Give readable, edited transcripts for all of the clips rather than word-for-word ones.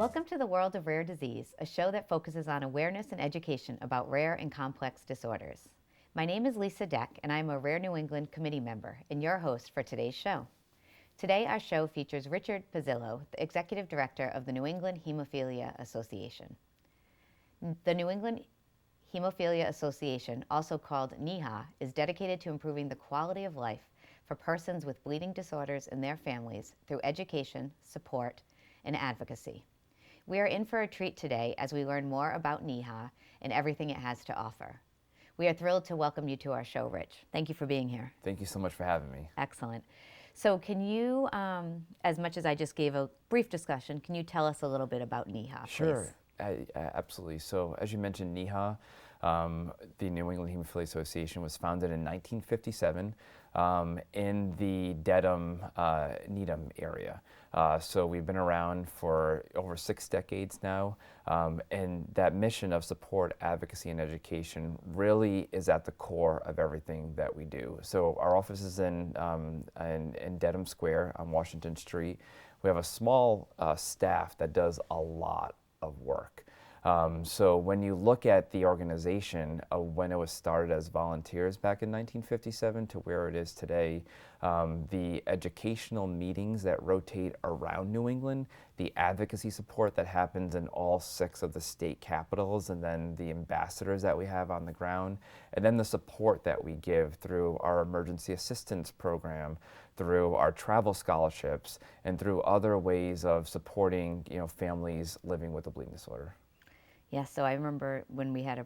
Welcome to the World of Rare Disease, a show that focuses on awareness and education about rare and complex disorders. My name is Lisa Deck, and I'm a Rare New England committee member and your host for today's show. Today, our show features Richard Pezzillo, the Executive Director of the New England Hemophilia Association. The New England Hemophilia Association, also called NEHA, is dedicated to improving the quality of life for persons with bleeding disorders and their families through education, support, and advocacy. We are in for a treat today as we learn more about NEHA and everything it has to offer. We are thrilled to welcome you to our show, Rich. Thank you for being here. Thank you so much for having me. Excellent. So can you, as much as I just gave a brief discussion, can you tell us a little bit about NEHA, Sure, absolutely. So as you mentioned, NEHA, the New England Hemophilia Association, was founded in 1957 in the Dedham, Needham area. So we've been around for over 6 decades now, and that mission of support, advocacy, and education really is at the core of everything that we do. So our office is in Dedham Square on Washington Street. We have a small staff that does a lot of work. So when you look at the organization, when it was started as volunteers back in 1957 to where it is today, the educational meetings that rotate around New England, the advocacy support that happens in all 6 of the state capitals, and then the ambassadors that we have on the ground, and then the support that we give through our emergency assistance program, through our travel scholarships, and through other ways of supporting, families living with a bleeding disorder. Yes, so I remember when we had a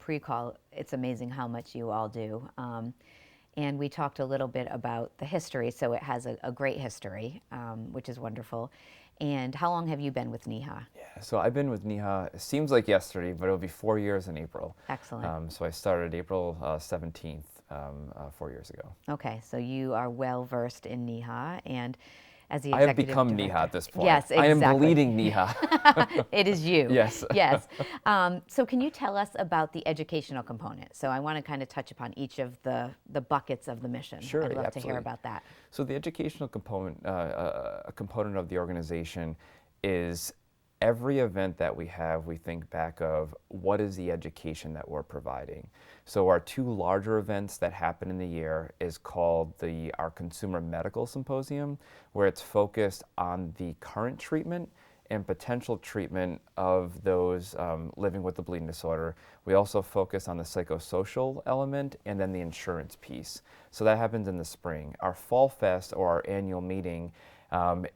pre-call, it's amazing how much you all do. And we talked a little bit about the history, so it has a great history, which is wonderful. And how long have you been with NEHA? Yeah, so I've been with NEHA, it seems like yesterday, but it'll be 4 years in April. Excellent. So I started April 17th, 4 years ago. Okay, so you are well versed in NEHA, and as the I have executive become director, NEHA at this point. Yes, exactly. I am bleeding NEHA. It is you. Yes. Yes. So can you tell us about the educational component? So I want to kind of touch upon each of the buckets of the mission. Sure, I'd love absolutely. to hear about that. So the educational component, a component of the organization is every event that we have, we think back of what is the education that we're providing. So our 2 larger events that happen in the year is called our Consumer Medical Symposium, where it's focused on the current treatment and potential treatment of those living with the bleeding disorder. We also focus on the psychosocial element and then the insurance piece. So that happens in the spring. Our Fall Fest, or our annual meeting,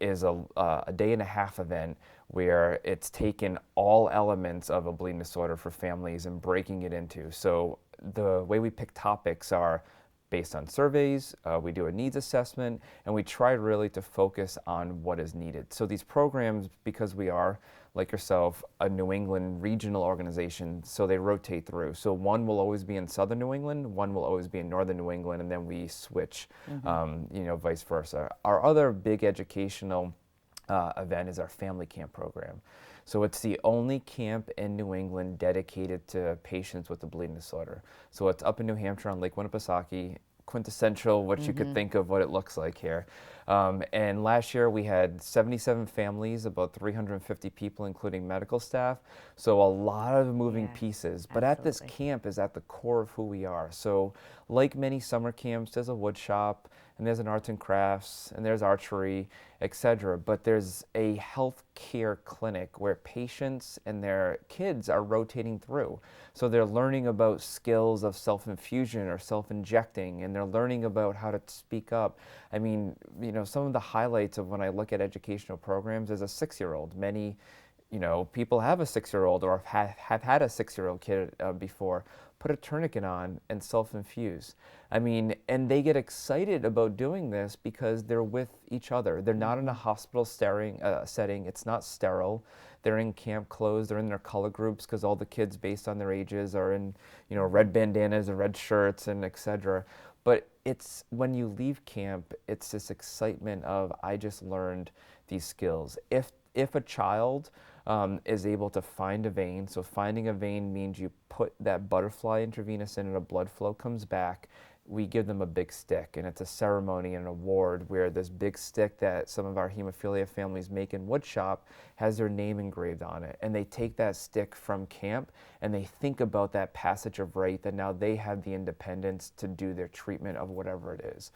is a day-and-a-half event where it's taken all elements of a bleeding disorder for families and breaking it into. So the way we pick topics are based on surveys, we do a needs assessment, and we try really to focus on what is needed. So these programs, because we are, like yourself, a New England regional organization, so they rotate through. So one will always be in Southern New England, one will always be in Northern New England, and then we switch, vice versa. Our other big educational event is our family camp program. So it's the only camp in New England dedicated to patients with a bleeding disorder. So it's up in New Hampshire on Lake Winnipesaukee, quintessential what you could think of what it looks like here. And last year we had 77 families, about 350 people, including medical staff. So a lot of moving pieces. But at this camp is at the core of who we are. So like many summer camps, there's a wood shop, and there's an arts and crafts, and there's archery, etc. But there's a health care clinic where patients and their kids are rotating through. So they're learning about skills of self-infusion or self-injecting, and they're learning about how to speak up. I mean, some of the highlights of when I look at educational programs is a 6-year-old. Many, people have a 6-year-old or have had a 6-year-old kid before. Put a tourniquet on and self-infuse. I mean, and they get excited about doing this because they're with each other. They're not in a hospital setting. It's not sterile. They're in camp clothes. They're in their color groups because all the kids based on their ages are in, red bandanas and red shirts and etc. But it's when you leave camp, it's this excitement of, I just learned these skills. If a child is able to find a vein, so finding a vein means you put that butterfly intravenous in and a blood flow comes back. we give them a big stick, and it's a ceremony and an award where this big stick that some of our hemophilia families make in woodshop has their name engraved on it. And they take that stick from camp and they think about that passage of right, that now they have the independence to do their treatment of whatever it is.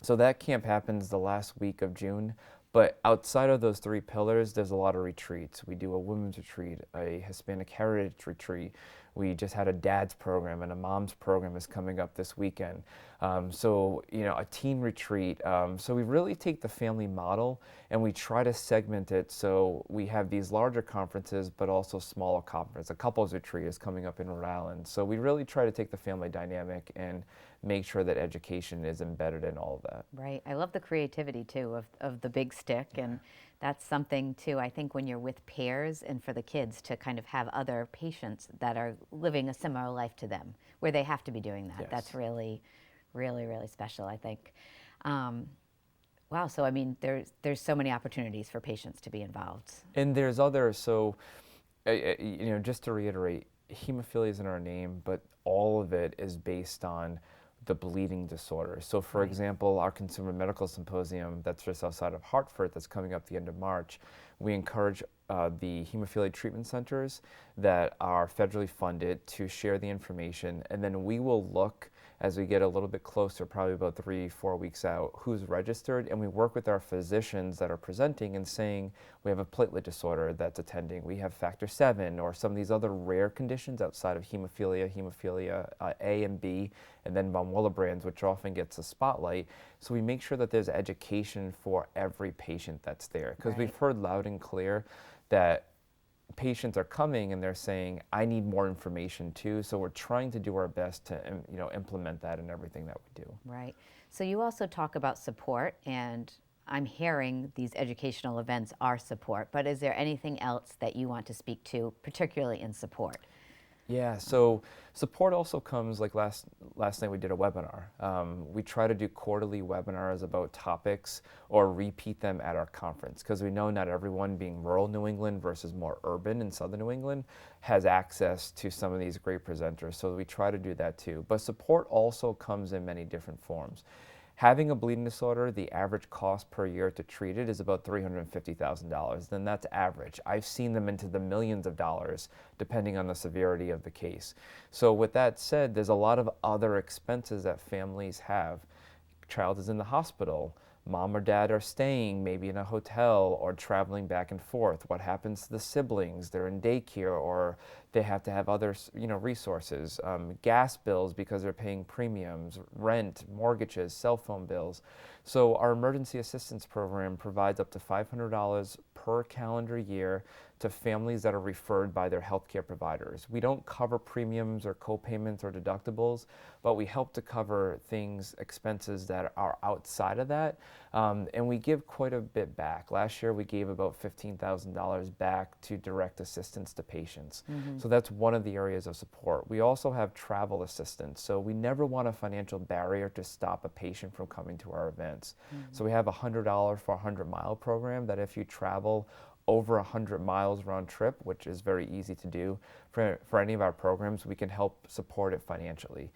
So that camp happens the last week of June. But outside of those 3 pillars, there's a lot of retreats. We do a women's retreat, a Hispanic heritage retreat. We just had a dad's program, and a mom's program is coming up this weekend. So, a teen retreat. So we really take the family model and we try to segment it so we have these larger conferences, but also smaller conferences. A couples retreat is coming up in Rhode Island. So we really try to take the family dynamic and make sure that education is embedded in all of that. Right. I love the creativity too of the big stick, and that's something too, I think, when you're with peers and for the kids to kind of have other patients that are living a similar life to them where they have to be doing that. Yes. That's really, really, really special, I think. Wow. So, I mean, there's so many opportunities for patients to be involved. And there's others. So, just to reiterate, hemophilia is in our name, but all of it is based on the bleeding disorder. So for example, our Consumer Medical Symposium that's just outside of Hartford that's coming up the end of March, we encourage the hemophilia treatment centers that are federally funded to share the information, and then we will look as we get a little bit closer, probably about 3-4 weeks out, who's registered, and we work with our physicians that are presenting and saying, we have a platelet disorder that's attending, we have factor 7, or some of these other rare conditions outside of hemophilia A and B, and then von Willebrand's, which often gets a spotlight. So we make sure that there's education for every patient that's there, because we've heard loud and clear that patients are coming and they're saying, I need more information too. So we're trying to do our best to implement that in everything that we do. Right. So you also talk about support, and I'm hearing these educational events are support, but is there anything else that you want to speak to, particularly in support? Yeah, so support also comes, like last night we did a webinar. We try to do quarterly webinars about topics or repeat them at our conference, because we know not everyone, being rural New England versus more urban in southern New England, has access to some of these great presenters. So we try to do that too. But support also comes in many different forms. Having a bleeding disorder, the average cost per year to treat it is about $350,000. Then that's average. I've seen them into the millions of dollars, depending on the severity of the case. So with that said, there's a lot of other expenses that families have. Child is in the hospital. Mom or dad are staying maybe in a hotel or traveling back and forth. What happens to the siblings? They're in daycare, or they have to have other resources. Gas bills because they're paying premiums, rent, mortgages, cell phone bills. So our emergency assistance program provides up to $500 per calendar year to families that are referred by their healthcare providers. We don't cover premiums or co-payments or deductibles, but we help to cover expenses that are outside of that. And we give quite a bit back. Last year we gave about $15,000 back to direct assistance to patients. So that's one of the areas of support. We also have travel assistance. So we never want a financial barrier to stop a patient from coming to our events. So we have a $100 for a 100-mile program that if you travel over 100 miles round trip, which is very easy to do for any of our programs, we can help support it financially.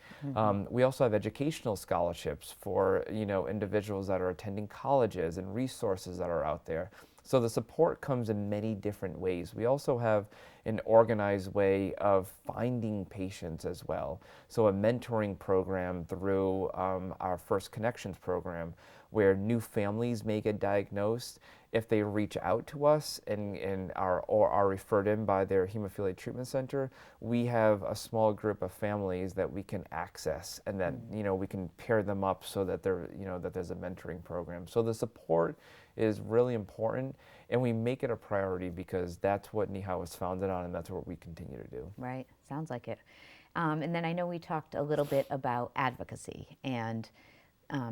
We also have educational scholarships for individuals that are attending colleges and resources that are out there. So the support comes in many different ways. We also have an organized way of finding patients as well. So a mentoring program through our First Connections program, where new families may get diagnosed. If they reach out to us and are referred in by their hemophilia treatment center, we have a small group of families that we can access, and that we can pair them up so that that there's a mentoring program. So the support is really important, and we make it a priority because that's what NEHA was founded on, and that's what we continue to do. Right, sounds like it. And then I know we talked a little bit about advocacy, and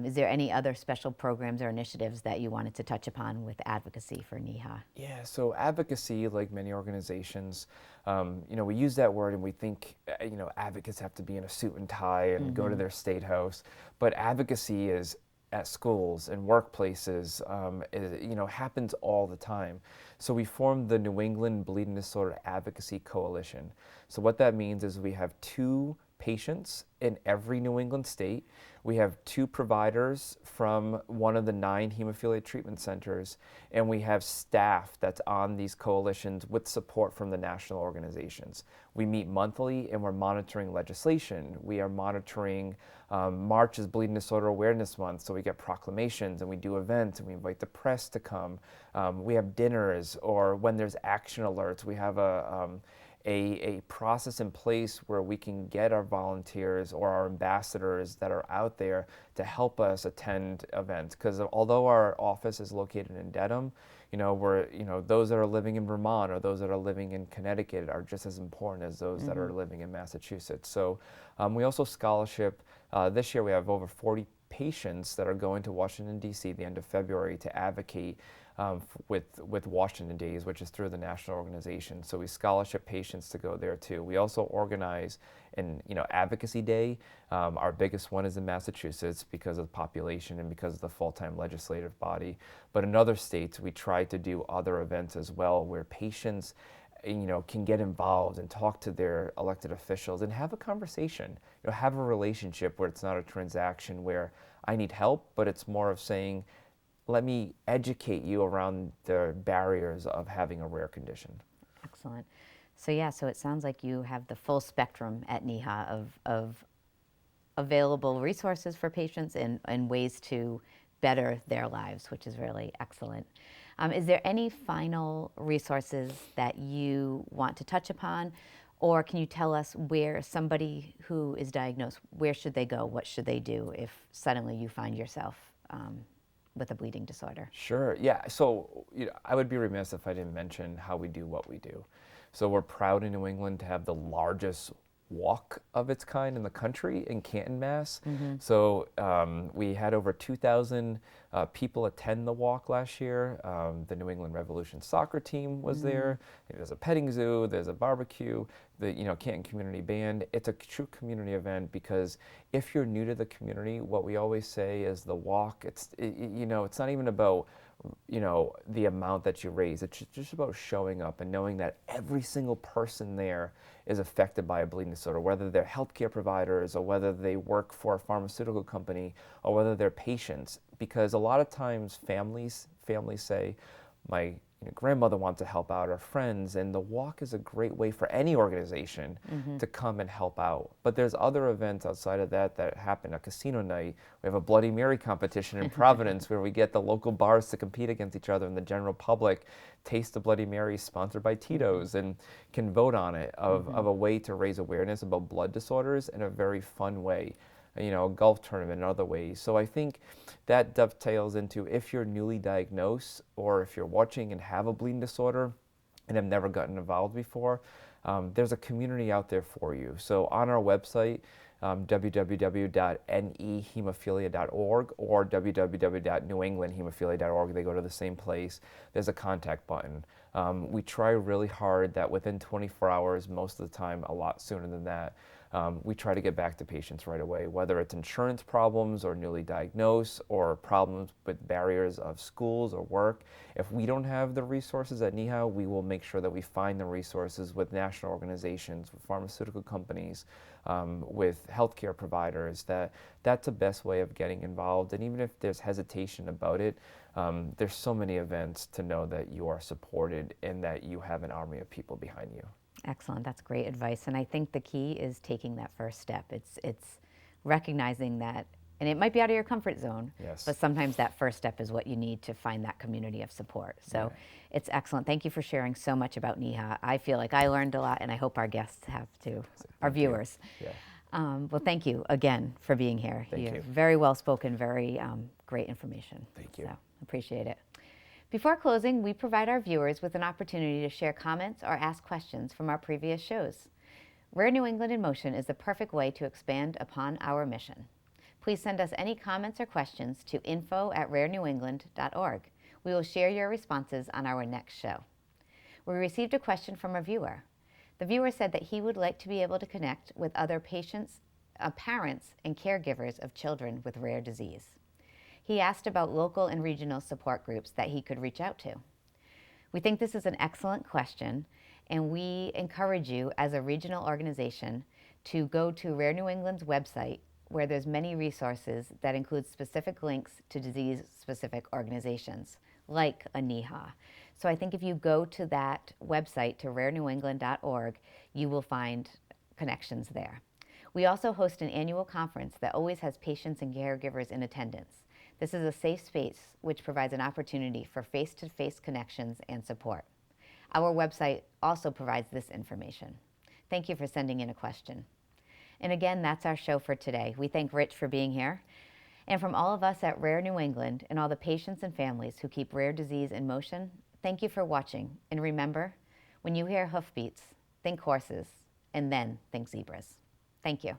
is there any other special programs or initiatives that you wanted to touch upon with advocacy for NEHA? Yeah, so advocacy, like many organizations, we use that word and we think, advocates have to be in a suit and tie and go to their state house. But advocacy is at schools and workplaces, happens all the time. So we formed the New England Bleeding Disorder Advocacy Coalition. So what that means is we have 2 patients in every New England state. We have 2 providers from one of the 9 hemophilia treatment centers, and we have staff that's on these coalitions with support from the national organizations. We meet monthly, and we're monitoring legislation. We are monitoring March is Bleeding Disorder Awareness Month, so we get proclamations and we do events and we invite the press to come. We have dinners, or when there's action alerts, we have a process in place where we can get our volunteers or our ambassadors that are out there to help us attend events. Because although our office is located in Dedham, those that are living in Vermont or those that are living in Connecticut are just as important as those that are living in Massachusetts. So we also scholarship. This year we have over 40 patients that are going to Washington, D.C. the end of February to advocate with Washington Days, which is through the national organization. So we scholarship patients to go there too. We also organize an Advocacy Day. Our biggest one is in Massachusetts because of the population and because of the full-time legislative body. But in other states, we try to do other events as well where patients can get involved and talk to their elected officials and have a conversation, have a relationship where it's not a transaction where I need help, but it's more of saying, let me educate you around the barriers of having a rare condition. Excellent. So it sounds like you have the full spectrum at NEHA of available resources for patients and ways to better their lives, which is really excellent. Is there any final resources that you want to touch upon, or can you tell us where somebody who is diagnosed, where should they go? What should they do if suddenly you find yourself with a bleeding disorder? Sure, yeah. So I would be remiss if I didn't mention how we do what we do. So we're proud in New England to have the largest walk of its kind in the country in Canton, Mass. So we had over 2,000 people attend the walk last year. The New England Revolution soccer team was there. There's a petting zoo. There's a barbecue. The Canton Community Band. It's a true community event because if you're new to the community, what we always say is the walk. It's not even about the amount that you raise. It's just about showing up and knowing that every single person there is affected by a bleeding disorder, whether they're healthcare providers or whether they work for a pharmaceutical company or whether they're patients. Because a lot of times families say, my grandmother wants to help out, or friends, and the walk is a great way for any organization to come and help out. But there's other events outside of that happen. A casino night, we have a Bloody Mary competition in Providence where we get the local bars to compete against each other and the general public taste the Bloody Mary sponsored by Tito's and can vote on it of a way to raise awareness about blood disorders in a very fun way. A golf tournament and other ways. So I think that dovetails into if you're newly diagnosed or if you're watching and have a bleeding disorder and have never gotten involved before, there's a community out there for you. So on our website, www.nehemophilia.org or www.newenglandhemophilia.org, they go to the same place. There's a contact button. We try really hard that within 24 hours, most of the time, a lot sooner than that, we try to get back to patients right away, whether it's insurance problems or newly diagnosed or problems with barriers of schools or work. If we don't have the resources at NEHA, we will make sure that we find the resources with national organizations, with pharmaceutical companies, with healthcare providers. That's the best way of getting involved. And even if there's hesitation about it, there's so many events to know that you are supported and that you have an army of people behind you. Excellent. That's great advice. And I think the key is taking that first step. It's recognizing that, and it might be out of your comfort zone, Yes. but sometimes that first step is what you need to find that community of support. So it's excellent. Thank you for sharing so much about NEHA. I feel like I learned a lot, and I hope our guests have too, our viewers. Yeah. Well, thank you again for being here. Thank you. Very well spoken, very great information. Thank you. So appreciate it. Before closing, we provide our viewers with an opportunity to share comments or ask questions from our previous shows. Rare New England in Motion is the perfect way to expand upon our mission. Please send us any comments or questions to info@rarenewengland.org. We will share your responses on our next show. We received a question from a viewer. The viewer said that he would like to be able to connect with other patients, parents, and caregivers of children with rare disease. He asked about local and regional support groups that he could reach out to. We think this is an excellent question, and we encourage you as a regional organization to go to Rare New England's website, where there's many resources that include specific links to disease-specific organizations, like a NEHA. So I think if you go to that website, to rarenewengland.org, you will find connections there. We also host an annual conference that always has patients and caregivers in attendance. This is a safe space which provides an opportunity for face-to-face connections and support. Our website also provides this information. Thank you for sending in a question. And again, that's our show for today. We thank Rich for being here. And from all of us at Rare New England and all the patients and families who keep rare disease in motion, thank you for watching. And remember, when you hear hoofbeats, think horses, and then think zebras. Thank you.